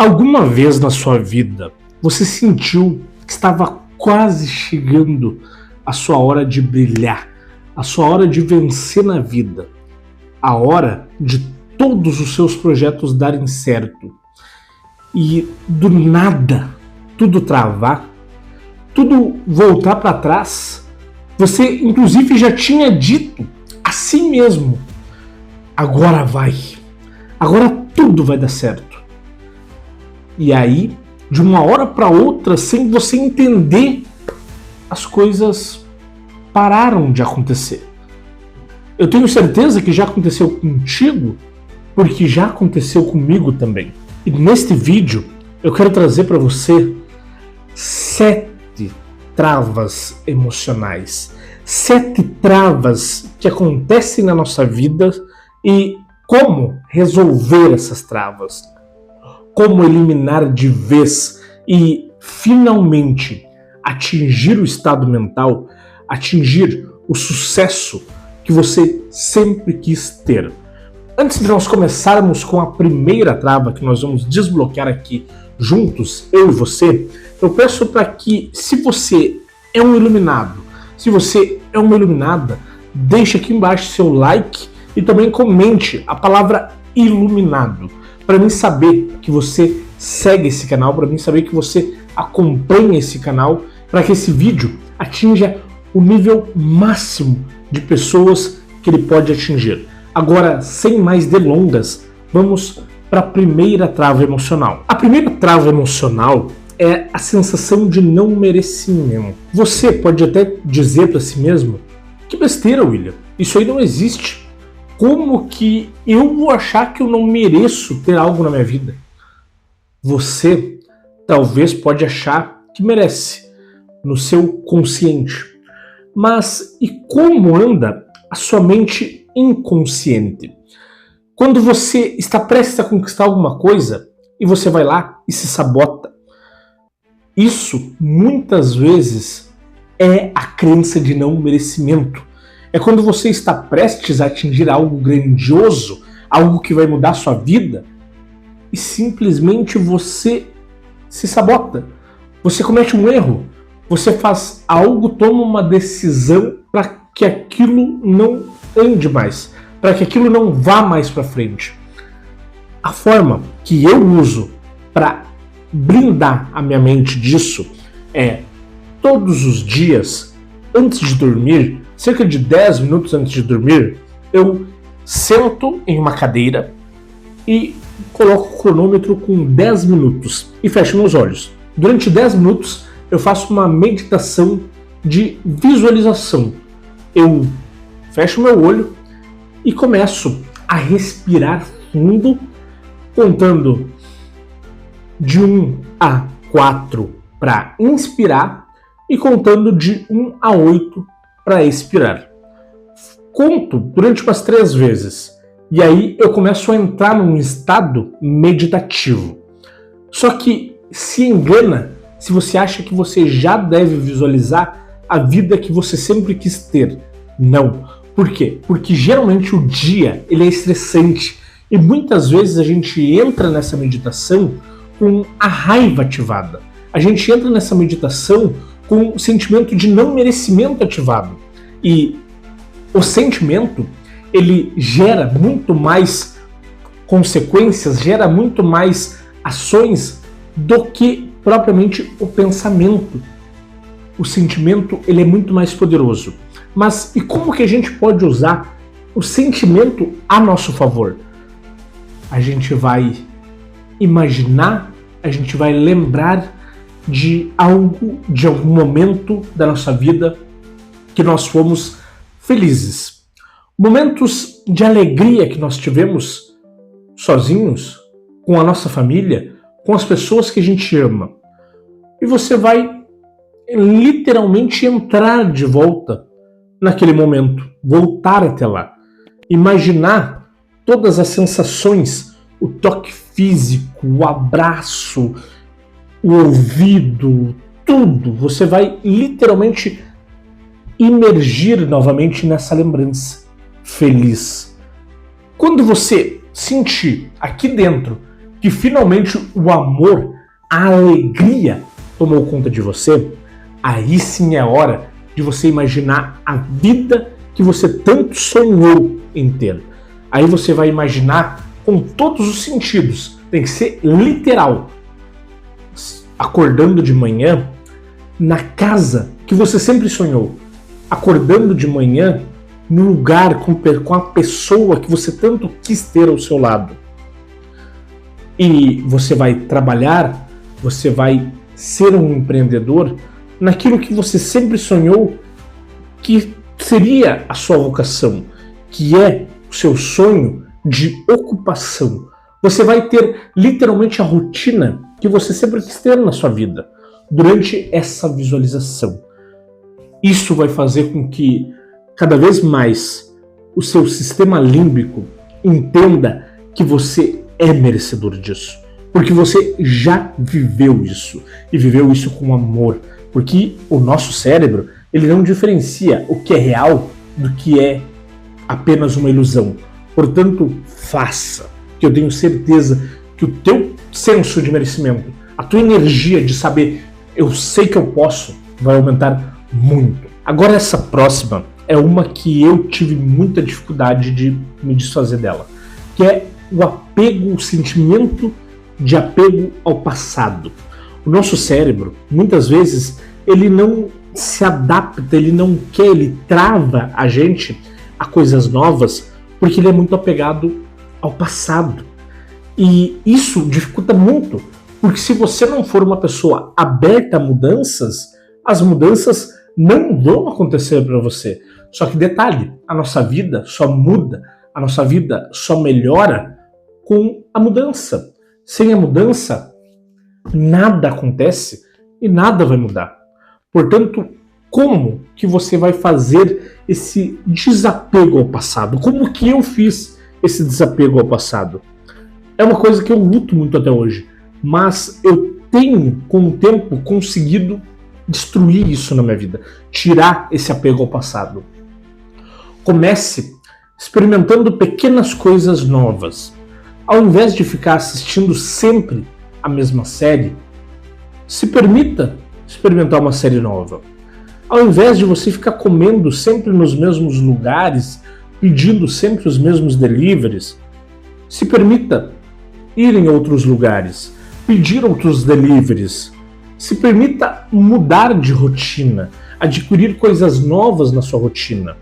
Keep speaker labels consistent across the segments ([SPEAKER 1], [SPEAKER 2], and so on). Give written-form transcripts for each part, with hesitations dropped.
[SPEAKER 1] Alguma vez na sua vida você sentiu que estava quase chegando a sua hora de brilhar, a sua hora de vencer na vida, a hora de todos os seus projetos darem certo e do nada tudo travar, tudo voltar para trás? Você inclusive já tinha dito a si mesmo: agora vai, agora tudo vai dar certo. E aí, de uma hora para outra, sem você entender, as coisas pararam de acontecer. Eu tenho certeza que já aconteceu contigo, porque já aconteceu comigo também. E neste vídeo, eu quero trazer para você 7 travas emocionais. 7 travas que acontecem na nossa vida e como resolver essas travas. Como eliminar de vez e finalmente atingir o estado mental, atingir o sucesso que você sempre quis ter. Antes de nós começarmos com a primeira trava que nós vamos desbloquear aqui juntos, eu e você, eu peço para que, se você é um iluminado, se você é uma iluminada, deixe aqui embaixo seu like e também comente a palavra iluminado, para mim saber que você segue esse canal, para mim saber que você acompanha esse canal, para que esse vídeo atinja o nível máximo de pessoas que ele pode atingir. Agora, sem mais delongas, vamos para a primeira trava emocional. A primeira trava emocional é a sensação de não merecimento. Você pode até dizer para si mesmo: que besteira, William, isso aí não existe. Como que eu vou achar que eu não mereço ter algo na minha vida? Você talvez pode achar que merece, no seu consciente. Mas e como anda a sua mente inconsciente? Quando você está prestes a conquistar alguma coisa e você vai lá e se sabota. Isso muitas vezes é a crença de não merecimento. É quando você está prestes a atingir algo grandioso, algo que vai mudar a sua vida, e simplesmente você se sabota. Você comete um erro, você faz algo, toma uma decisão para que aquilo não ande mais, para que aquilo não vá mais para frente. A forma que eu uso para blindar a minha mente disso é, todos os dias, antes de dormir, cerca de 10 minutos antes de dormir, eu sento em uma cadeira e coloco o cronômetro com 10 minutos e fecho meus olhos. Durante 10 minutos eu faço uma meditação de visualização. Eu fecho meu olho e começo a respirar fundo, contando de 1 a 4 para inspirar e contando de 1 a 8 para expirar. Conto durante umas 3 vezes e aí eu começo a entrar num estado meditativo. Só que se engana se você acha que você já deve visualizar a vida que você sempre quis ter. Não. Por quê? Porque geralmente o dia ele é estressante e muitas vezes a gente entra nessa meditação com a raiva ativada. A gente entra nessa meditação com o sentimento de não merecimento ativado. E o sentimento, ele gera muito mais consequências, gera muito mais ações do que propriamente o pensamento. O sentimento, ele é muito mais poderoso. Mas e como que a gente pode usar o sentimento a nosso favor? A gente vai imaginar, a gente vai lembrar de algo, de algum momento da nossa vida que nós fomos felizes. Momentos de alegria que nós tivemos sozinhos, com a nossa família, com as pessoas que a gente ama. E você vai literalmente entrar de volta naquele momento, voltar até lá. Imaginar todas as sensações, o toque físico, o abraço, o ouvido, tudo. Você vai literalmente imergir novamente nessa lembrança feliz. Quando você sentir aqui dentro que finalmente o amor, a alegria tomou conta de você, aí sim é hora de você imaginar a vida que você tanto sonhou em ter. Aí você vai imaginar com todos os sentidos, tem que ser literal. Acordando de manhã na casa que você sempre sonhou. Acordando de manhã no lugar com a pessoa que você tanto quis ter ao seu lado. E você vai trabalhar, você vai ser um empreendedor naquilo que você sempre sonhou que seria a sua vocação, que é o seu sonho de ocupação. Você vai ter literalmente a rotina que você sempre quis ter na sua vida durante essa visualização. Isso vai fazer com que cada vez mais o seu sistema límbico entenda que você é merecedor disso, porque você já viveu isso e viveu isso com amor, porque o nosso cérebro ele não diferencia o que é real do que é apenas uma ilusão. Portanto, faça, que eu tenho certeza que o teu senso de merecimento, a tua energia de saber eu sei que eu posso, vai aumentar muito. Agora essa próxima é uma que eu tive muita dificuldade de me desfazer dela, que é o apego, o sentimento de apego ao passado. O nosso cérebro, muitas vezes, ele não se adapta, ele não quer, ele trava a gente a coisas novas, porque ele é muito apegado ao passado. E isso dificulta muito, porque se você não for uma pessoa aberta a mudanças, as mudanças não vão acontecer para você. Só que detalhe, a nossa vida só muda, a nossa vida só melhora com a mudança. Sem a mudança, nada acontece e nada vai mudar. Portanto, como que você vai fazer esse desapego ao passado? Como que eu fiz esse desapego ao passado? É uma coisa que eu luto muito até hoje, mas eu tenho, com o tempo, conseguido destruir isso na minha vida, tirar esse apego ao passado. Comece experimentando pequenas coisas novas. Ao invés de ficar assistindo sempre a mesma série, se permita experimentar uma série nova. Ao invés de você ficar comendo sempre nos mesmos lugares, pedindo sempre os mesmos deliveries, se permita ir em outros lugares, pedir outros deliveries. Se permita mudar de rotina, adquirir coisas novas na sua rotina.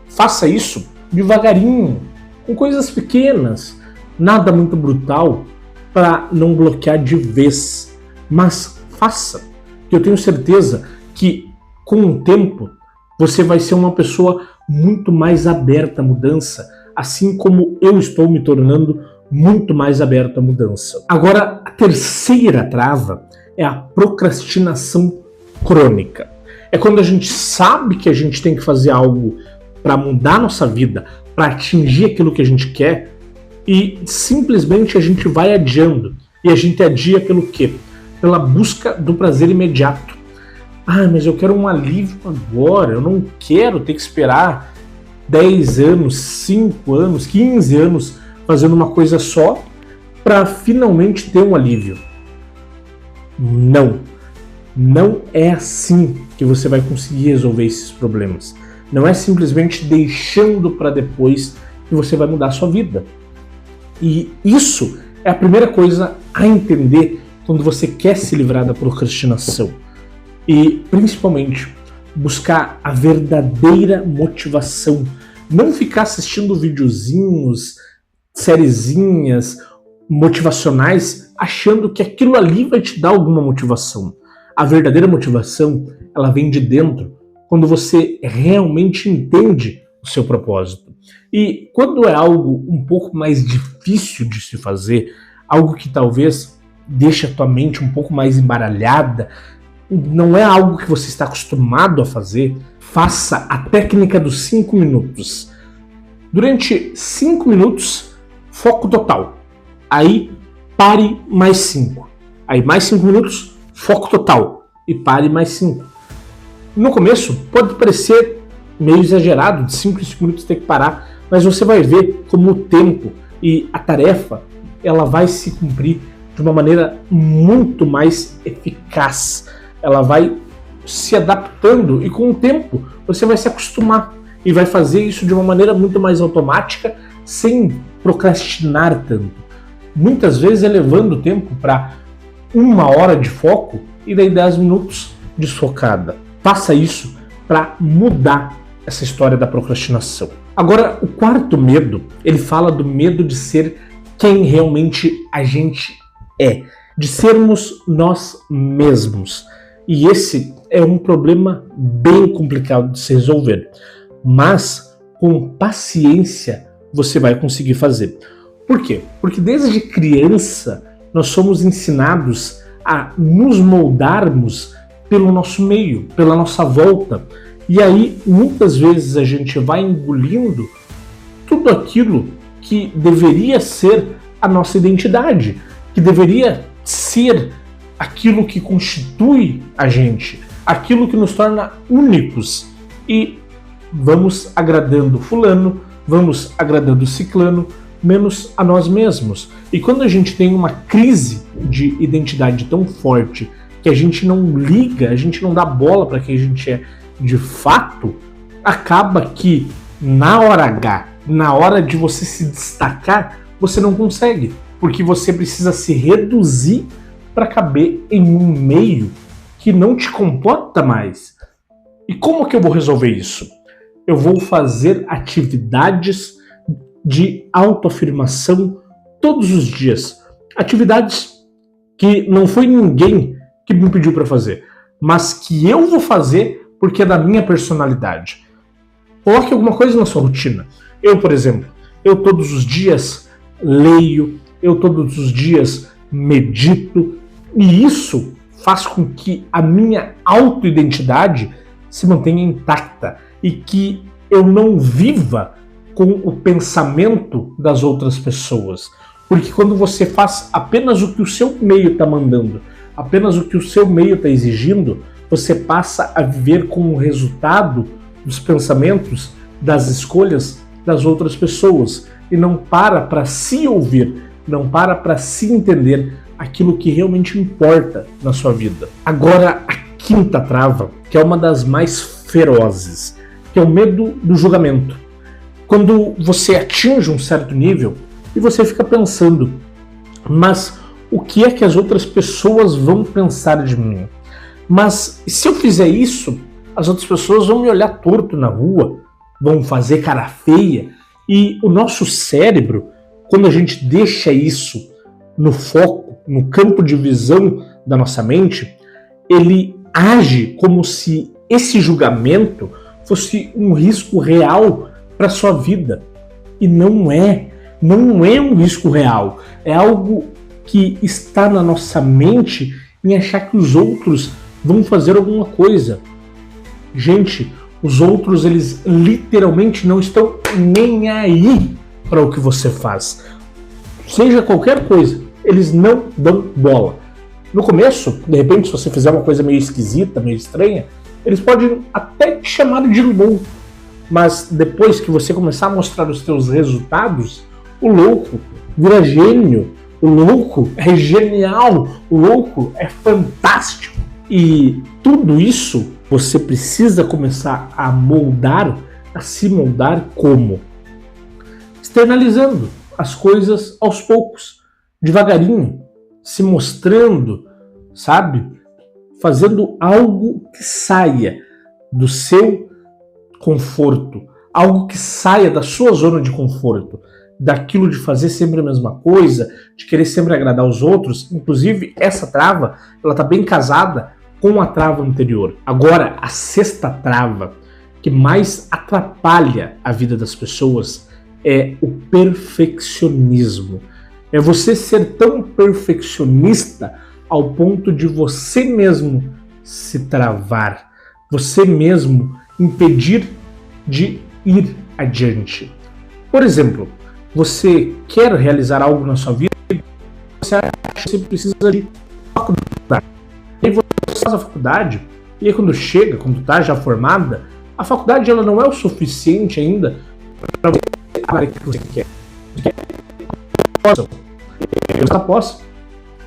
[SPEAKER 1] Faça isso devagarinho, com coisas pequenas, nada muito brutal para não bloquear de vez. Mas faça, que eu tenho certeza que com o tempo você vai ser uma pessoa muito mais aberta à mudança, assim como eu estou me tornando muito mais aberto à mudança. Agora, a terceira trava é a procrastinação crônica. É quando a gente sabe que a gente tem que fazer algo para mudar nossa vida, para atingir aquilo que a gente quer, e simplesmente a gente vai adiando. E a gente adia pelo quê? Pela busca do prazer imediato. Ah, mas eu quero um alívio agora, eu não quero ter que esperar 10 anos, 5 anos, 15 anos fazendo uma coisa só para finalmente ter um alívio. Não. Não é assim que você vai conseguir resolver esses problemas. Não é simplesmente deixando para depois que você vai mudar a sua vida. E isso é a primeira coisa a entender quando você quer se livrar da procrastinação. E, principalmente, buscar a verdadeira motivação. Não ficar assistindo videozinhos, sériezinhas motivacionais, achando que aquilo ali vai te dar alguma motivação. A verdadeira motivação, ela vem de dentro, quando você realmente entende o seu propósito. E quando é algo um pouco mais difícil de se fazer, algo que talvez deixe a tua mente um pouco mais embaralhada, não é algo que você está acostumado a fazer, faça a técnica dos 5 minutos. Durante 5 minutos, foco total. Aí, pare mais 5. Aí, mais 5 minutos, foco total. E pare mais 5. No começo, pode parecer meio exagerado, de 5 em 5 minutos ter que parar, mas você vai ver como o tempo e a tarefa, ela vai se cumprir de uma maneira muito mais eficaz. Ela vai se adaptando e com o tempo você vai se acostumar e vai fazer isso de uma maneira muito mais automática, sem procrastinar tanto. Muitas vezes elevando o tempo para 1 hora de foco e daí 10 minutos desfocada. Faça isso para mudar essa história da procrastinação. Agora, o quarto medo, ele fala do medo de ser quem realmente a gente é, de sermos nós mesmos. E esse é um problema bem complicado de se resolver, mas com paciência você vai conseguir fazer. Por quê? Porque desde criança nós somos ensinados a nos moldarmos pelo nosso meio, pela nossa volta. E aí, muitas vezes a gente vai engolindo tudo aquilo que deveria ser a nossa identidade, que deveria ser aquilo que constitui a gente, aquilo que nos torna únicos. E vamos agradando fulano, vamos agradando ciclano, menos a nós mesmos. E quando a gente tem uma crise de identidade tão forte que a gente não liga, a gente não dá bola para quem a gente é de fato, acaba que na hora H, na hora de você se destacar, você não consegue, porque você precisa se reduzir para caber em um meio que não te comporta mais. E como que eu vou resolver isso? Eu vou fazer atividades de autoafirmação todos os dias. Atividades que não foi ninguém que me pediu para fazer, mas que eu vou fazer porque é da minha personalidade. Coloque alguma coisa na sua rotina. Eu, por exemplo, eu todos os dias leio, eu todos os dias medito, e isso faz com que a minha autoidentidade se mantenha intacta e que eu não viva com o pensamento das outras pessoas. Porque quando você faz apenas o que o seu meio está mandando, apenas o que o seu meio está exigindo, você passa a viver com o resultado dos pensamentos, das escolhas das outras pessoas e não para se ouvir, não para se entender aquilo que realmente importa na sua vida. Agora, a quinta trava, que é uma das mais ferozes, que é o medo do julgamento. Quando você atinge um certo nível e você fica pensando, mas o que é que as outras pessoas vão pensar de mim? Mas se eu fizer isso, as outras pessoas vão me olhar torto na rua, vão fazer cara feia. E o nosso cérebro, quando a gente deixa isso no foco, no campo de visão da nossa mente, ele age como se esse julgamento fosse um risco real para a sua vida. E não é um risco real. É algo que está na nossa mente em achar que os outros vão fazer alguma coisa. Gente, os outros, eles literalmente não estão nem aí para o que você faz. Seja qualquer coisa, eles não dão bola. No começo, de repente, se você fizer uma coisa meio esquisita, meio estranha, eles podem até te chamar de louco. Mas depois que você começar a mostrar os seus resultados, o louco vira gênio. O louco é genial. O louco é fantástico. E tudo isso você precisa começar a moldar, a se moldar como? Externalizando as coisas aos poucos, devagarinho, se mostrando, sabe? Fazendo algo que saia do seu conforto, algo que saia da sua zona de conforto, daquilo de fazer sempre a mesma coisa, de querer sempre agradar os outros. Inclusive, essa trava, ela tá bem casada com a trava anterior. Agora, a sexta trava que mais atrapalha a vida das pessoas é o perfeccionismo. É você ser tão perfeccionista ao ponto de você mesmo se travar, você mesmo impedir de ir adiante. Por exemplo, você quer realizar algo na sua vida, você acha que você precisa de faculdade. E aí você faz a faculdade, e aí quando chega, quando está já formada, a faculdade ela não é o suficiente ainda para você fazer o que você quer. a pós,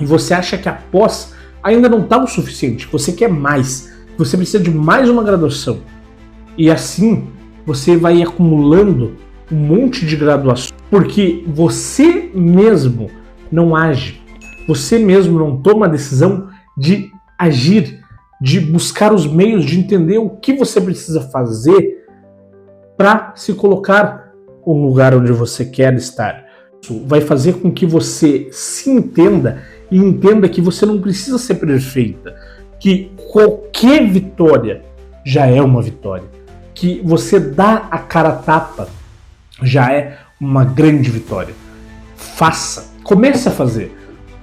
[SPEAKER 1] e você acha que a pós ainda não está o suficiente, você quer mais, você precisa de mais uma graduação. E assim você vai acumulando um monte de graduações, porque você mesmo não age, você mesmo não toma a decisão de agir, de buscar os meios, de entender o que você precisa fazer para se colocar no lugar onde você quer estar. Isso vai fazer com que você se entenda e entenda que você não precisa ser perfeita, que qualquer vitória já é uma vitória, que você dá a cara a tapa já é uma grande vitória. Faça, comece a fazer,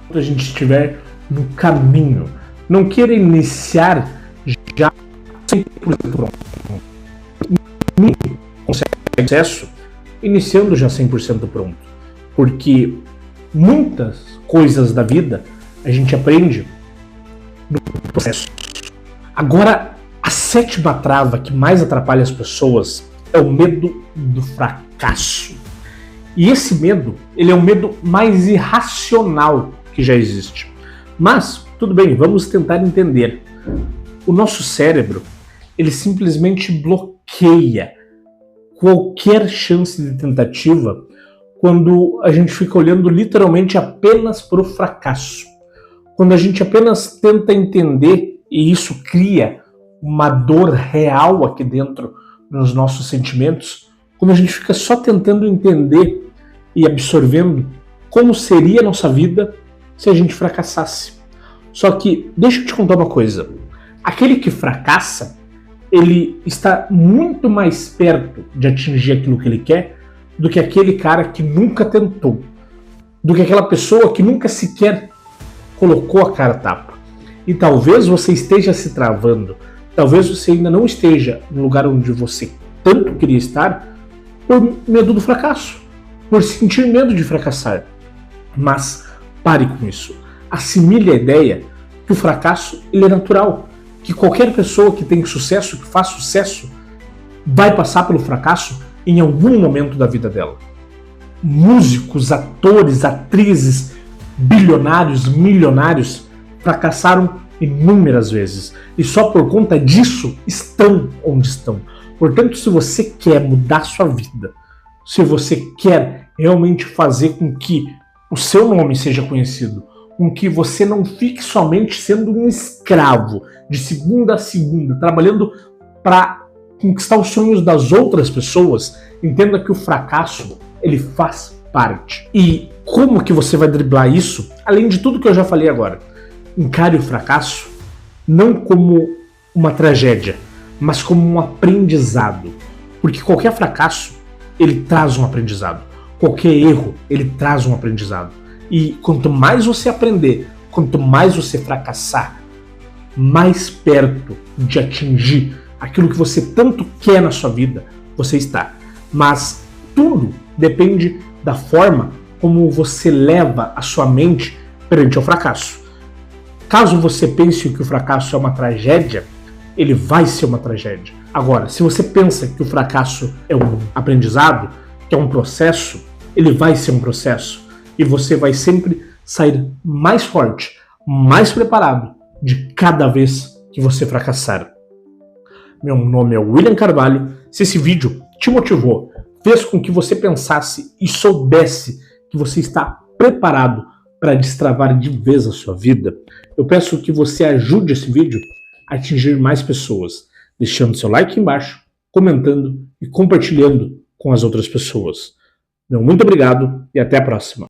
[SPEAKER 1] quando a gente estiver no caminho. Não queira iniciar já 100% pronto. Ninguém consegue sucesso iniciando já 100% pronto, porque muitas coisas da vida a gente aprende no processo. Agora, a sétima trava que mais atrapalha as pessoas é o medo do fracasso. E esse medo, ele é o medo mais irracional que já existe. Mas, tudo bem, vamos tentar entender. O nosso cérebro, ele simplesmente bloqueia qualquer chance de tentativa quando a gente fica olhando literalmente apenas para o fracasso. Quando a gente apenas tenta entender, e isso cria uma dor real aqui dentro nos nossos sentimentos, quando a gente fica só tentando entender e absorvendo como seria a nossa vida se a gente fracassasse. Só que, deixa eu te contar uma coisa, aquele que fracassa, ele está muito mais perto de atingir aquilo que ele quer do que aquele cara que nunca tentou, do que aquela pessoa que nunca sequer colocou a cara a tapa. E talvez você esteja se travando, talvez você ainda não esteja no lugar onde você tanto queria estar por medo do fracasso, por sentir medo de fracassar. Mas pare com isso. Assimile a ideia que o fracasso ele é natural, que qualquer pessoa que tem sucesso, que faz sucesso, vai passar pelo fracasso em algum momento da vida dela. Músicos, atores, atrizes, bilionários, milionários fracassaram inúmeras vezes e só por conta disso estão onde estão. Portanto, se você quer mudar sua vida, se você quer realmente fazer com que o seu nome seja conhecido, com que você não fique somente sendo um escravo de segunda a segunda, trabalhando para conquistar os sonhos das outras pessoas, entenda que o fracasso, ele faz parte. E como que você vai driblar isso? Além de tudo que eu já falei agora, encare o fracasso não como uma tragédia, mas como um aprendizado. Porque qualquer fracasso, ele traz um aprendizado. Qualquer erro, ele traz um aprendizado. E quanto mais você aprender, quanto mais você fracassar, mais perto de atingir aquilo que você tanto quer na sua vida, você está. Mas tudo depende da forma como você leva a sua mente perante ao fracasso. Caso você pense que o fracasso é uma tragédia, ele vai ser uma tragédia. Agora, se você pensa que o fracasso é um aprendizado, que é um processo, ele vai ser um processo. E você vai sempre sair mais forte, mais preparado de cada vez que você fracassar. Meu nome é William Carvalho. Se esse vídeo te motivou, fez com que você pensasse e soubesse que você está preparado para destravar de vez a sua vida, eu peço que você ajude esse vídeo a atingir mais pessoas, deixando seu like embaixo, comentando e compartilhando com as outras pessoas. Meu muito obrigado e até a próxima.